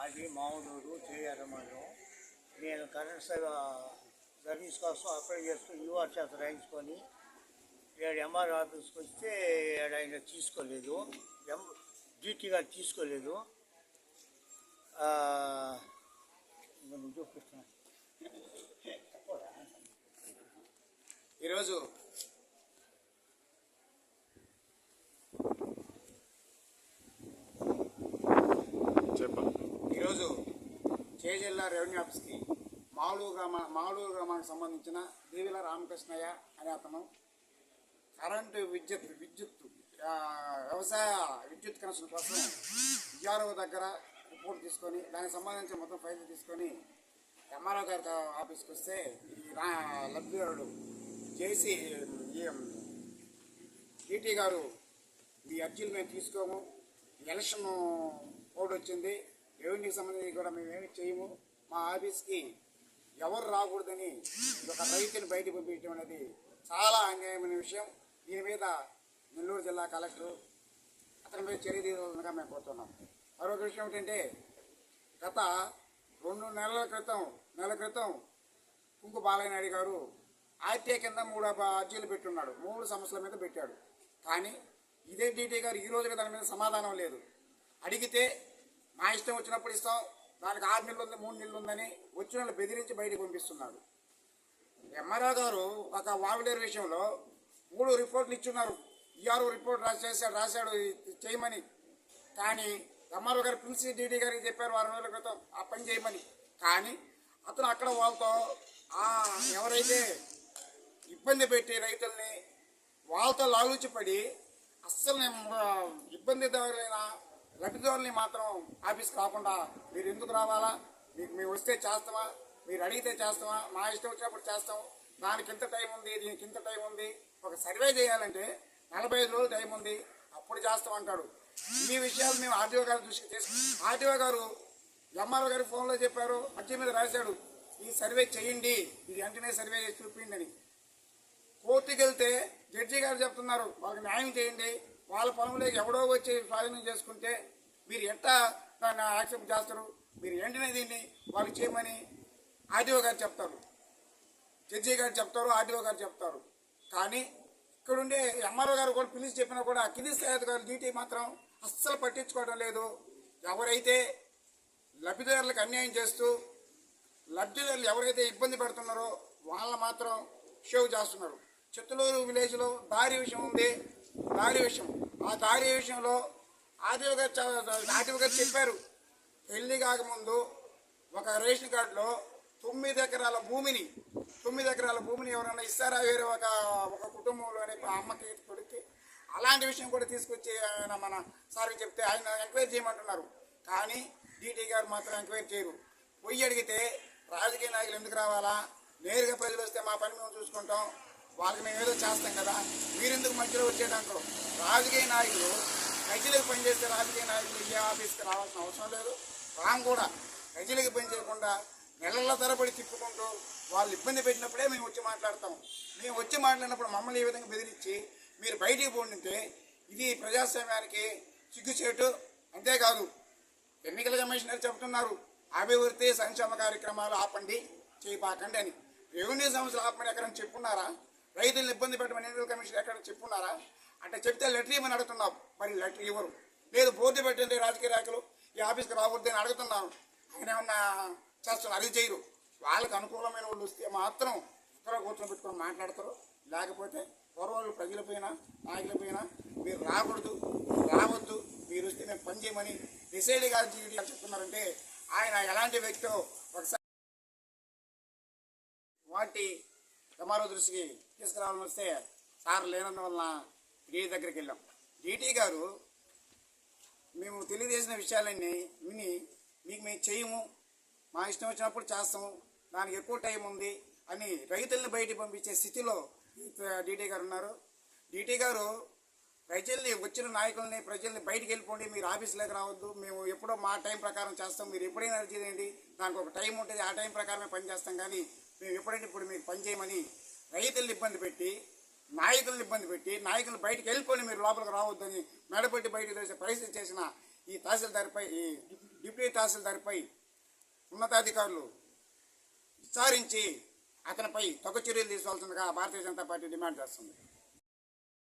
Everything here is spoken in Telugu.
మాది మామూలు చేయాలి మండలం. నేను కరెంట్ సర్వీస్ కోసం అప్లై చేస్తూ యూఆర్ చేత రాయించుకొని ఏడు ఎంఆర్ ఆఫీస్కి వస్తే ఆయన తీసుకోలేదు, డ్యూటీ గారు తీసుకోలేదు. ఈరోజు చేజెల్ల రెవెన్యూ ఆఫీస్కి మాలూరు గ్రామానికి సంబంధించిన దేవిల రామకృష్ణయ్య అనే అతను కరెంటు విద్యుత్ వ్యవసాయ విద్యుత్ కనెక్షన్ కోసం విఆర్ఓ దగ్గర రిపోర్ట్ తీసుకొని దానికి సంబంధించిన మొత్తం ఫైల్ తీసుకొని ఎంఆర్ఓ గారి ఆఫీస్కి వస్తే ఈ లబ్ధిదారుడు చేసి ఈటీ గారు ఈ అర్జీలు మేము తీసుకోము, ఎలక్షన్ కోడ్ వచ్చింది, రెవెన్యూకి సంబంధించి కూడా మేమేమి చేయము, మా ఆఫీస్కి ఎవరు రాకూడదని ఒక రైతుని బయటకు పంపించడం అనేది చాలా అన్యాయమైన విషయం. దీని మీద నెల్లూరు జిల్లా కలెక్టర్ అతని మీద చర్య తీసుకోవాలని మేము కోరుతున్నాం. మరొక విషయం ఏంటంటే, గత 2 నెలల క్రితం కుంకు బాలయ్య నాయుడు గారు ఆర్టీఐ కింద 3 అర్జీలు పెట్టున్నాడు, 3 సమస్యల మీద పెట్టాడు. కానీ ఇదే డీటీ గారు ఈ రోజుకి దాని మీద సమాధానం లేదు. అడిగితే మా ఇష్టం వచ్చినప్పుడు ఇస్తాం, దానికి 6 నెలలు ఉంది, 3 నెలలు ఉందని వచ్చిన వాళ్ళు బెదిరించి బయటకు పంపిస్తున్నాడు. ఎంఆర్ఓ గారు ఒక వాగులేరు విషయంలో 3 రిపోర్ట్లు ఇచ్చున్నారు. ఈఆర్ఓ రిపోర్ట్ రాశాడు చేయమని. కానీ ఎంఆర్ఓ గారు ప్రిన్సిపల్ డీటీ గారికి చెప్పారు 6 నెలల క్రితం ఆ పని చేయమని. కానీ అతను అక్కడ వాళ్ళతో ఎవరైతే ఇబ్బంది పెట్టి రైతుల్ని వాళ్ళతో లాలూచిపడి అస్సలు లబ్ధిదారుల్ని మాత్రం ఆఫీస్కి రాకుండా మీరు ఎందుకు రావాలా, మీకు మేము వస్తే చేస్తామా, మీరు అడిగితే చేస్తామా, మా ఇష్టం వచ్చినప్పుడు చేస్తాం, దానికి ఇంత టైం ఉంది, దీనికి ఇంత టైం ఉంది, ఒక సర్వే చేయాలంటే 45 రోజులు టైం ఉంది, అప్పుడు చేస్తామంటాడు. ఈ విషయాలు మేము ఆర్టీఓ గారి దృష్టికి తీసుకున్నాం. ఆర్టీఓ గారు ఎంఆర్ఓ గారి ఫోన్లో చెప్పారు, అర్జీ మీద రాశాడు ఈ సర్వే చేయండి, ఇది వెంటనే సర్వే చేసి చూపిందని. కోర్టుకి వెళ్తే జడ్జి గారు చెప్తున్నారు వాళ్ళకి న్యాయం చేయండి, వాళ్ళ పొలంలో ఎవడో వచ్చి స్వాధీనం చేసుకుంటే మీరు ఎట్లా దాన్ని యాక్సెప్ట్ చేస్తారు, మీరు వెంటనే దీన్ని వాళ్ళు చేయమని ఆర్టీఓ గారు చెప్తారు, జడ్జి గారు చెప్తారు, ఆర్టీఓ గారు చెప్తారు. కానీ ఇక్కడుండే ఎంఆర్ఓ గారు కూడా పిలిచి చెప్పినా కూడా కింది స్థాయి అధికారులు డ్యూటీ మాత్రం అస్సలు పట్టించుకోవడం లేదు. ఎవరైతే లబ్ధిదారులకు అన్యాయం చేస్తూ లబ్ధిదారులు ఎవరైతే ఇబ్బంది పెడుతున్నారో వాళ్ళ మాత్రం షేవ్ చేస్తున్నారు. చిత్తలూరు విలేజ్లో దారి విషయం ఉంది, ఆ దారి విషయంలో ఆర్టీఓ గారు చెప్పారు, పెళ్లి కాకముందు ఒక రేషన్ కార్డులో 9 ఎకరాల భూమిని ఎవరైనా ఇస్తారా వేరే ఒక కుటుంబంలోని అమ్మకి కొడుక్కి, అలాంటి విషయం కూడా తీసుకొచ్చి ఆయన మన సార్కి చెప్తే ఆయన ఎంక్వైరీ చేయమంటున్నారు. కానీ డీటీ గారు మాత్రం ఎంక్వైరీ చేయరు. పొయ్యి అడిగితే రాజకీయ నాయకులు ఎందుకు రావాలా, నేరుగా ప్రజలు వస్తే మా పని మేము చూసుకుంటాం, వాళ్ళకి మేము ఏదో చేస్తాం కదా, మీరెందుకు మధ్యలో వచ్చేటంటారు. రాజకీయ నాయకులు ప్రజలకు పనిచేస్తే రాజకీయ నాయకులు ఏ ఆఫీస్కి రావాల్సిన అవసరం లేదు. రామ్ కూడా ప్రజలకు పనిచేయకుండా నెలల తరబడి తిప్పుకుంటూ వాళ్ళు ఇబ్బంది పెట్టినప్పుడే మేము వచ్చి మాట్లాడతాం. మేము వచ్చి మాట్లాడినప్పుడు మమ్మల్ని ఈ విధంగా బెదిరించి మీరు బయటికి పోండితే ఇది ప్రజాస్వామ్యానికి సిగ్గుచేటు. అంతేకాదు ఎన్నికల కమిషనర్ చెబుతున్నారు అభివృద్ధి సంక్షేమ కార్యక్రమాలు ఆపండి, చేయపాకండి అని. రెవెన్యూ సమస్యలు ఆపమని ఎక్కడ చెప్పున్నారా? రైతులను ఇబ్బంది పెట్టమని ఎన్నికల కమిషన్ ఎక్కడ చెప్పున్నారా? అంటే చెప్తే లెటర్ ఇవ్వమని అడుగుతున్నాం, మరి లెటర్ ఇవ్వరు. లేదు బోర్డు పెట్టండి రాజకీయ నాయకులు ఈ ఆఫీస్కి రావద్దు అని అడుగుతున్నాం, ఆయన ఏమన్నా చేస్తున్నారు, అది చేయరు. వాళ్ళకి అనుకూలమైన వాళ్ళు వస్తే మాత్రం ఇతర కూర్చొని పెట్టుకొని మాట్లాడతారు. లేకపోతే పూర్వాళ్ళు ప్రజలపైన నాయకులపైన మీరు రావద్దు, మీరు వస్తే మేము పని చేయమని డిసైడ్ గారు చెప్తున్నారంటే ఆయన ఎలాంటి వ్యక్తో ఒకసారి వాటి ఎంఆర్ఓ దృష్టికి తీసుకురావాలని వస్తే సార్ లేనందువలన డీటీ దగ్గరికి వెళ్ళాం. డీటీ గారు మేము తెలియజేసిన విషయాలన్నీ విని మీకు మేము చేయము, మా ఇష్టం వచ్చినప్పుడు చేస్తాము, దానికి ఎక్కువ టైం ఉంది అని రైతుల్ని బయటికి పంపించే స్థితిలో డీటీ గారు ఉన్నారు. డీటీ గారు ప్రజల్ని వచ్చిన నాయకుల్ని ప్రజల్ని బయటికి వెళ్ళిపోండి, మీరు ఆఫీసులోకి రావద్దు, మేము ఎప్పుడో మా టైం ప్రకారం చేస్తాం, మీరు ఎప్పుడైనా అర్జీ చేయండి, దానికి ఒక టైం ఉంటుంది, ఆ టైం ప్రకారమే పని చేస్తాం, కానీ మేము ఎప్పుడైనా ఇప్పుడు మీరు పని చేయమని రైతులను ఇబ్బంది పెట్టి నాయకులను బయటికి వెళ్ళిపోయి మీరు లోపలికి రావద్దని మెడపెట్టి బయటకు తెచ్చే పరిస్థితి చేసిన ఈ తహసీల్దార్పై ఈ డిప్యూటీ తహసీల్దార్పై ఉన్నతాధికారులు విచారించి అతనిపై తగు చర్యలు తీసుకోవాల్సిందిగా భారతీయ జనతా పార్టీ డిమాండ్ చేస్తుంది.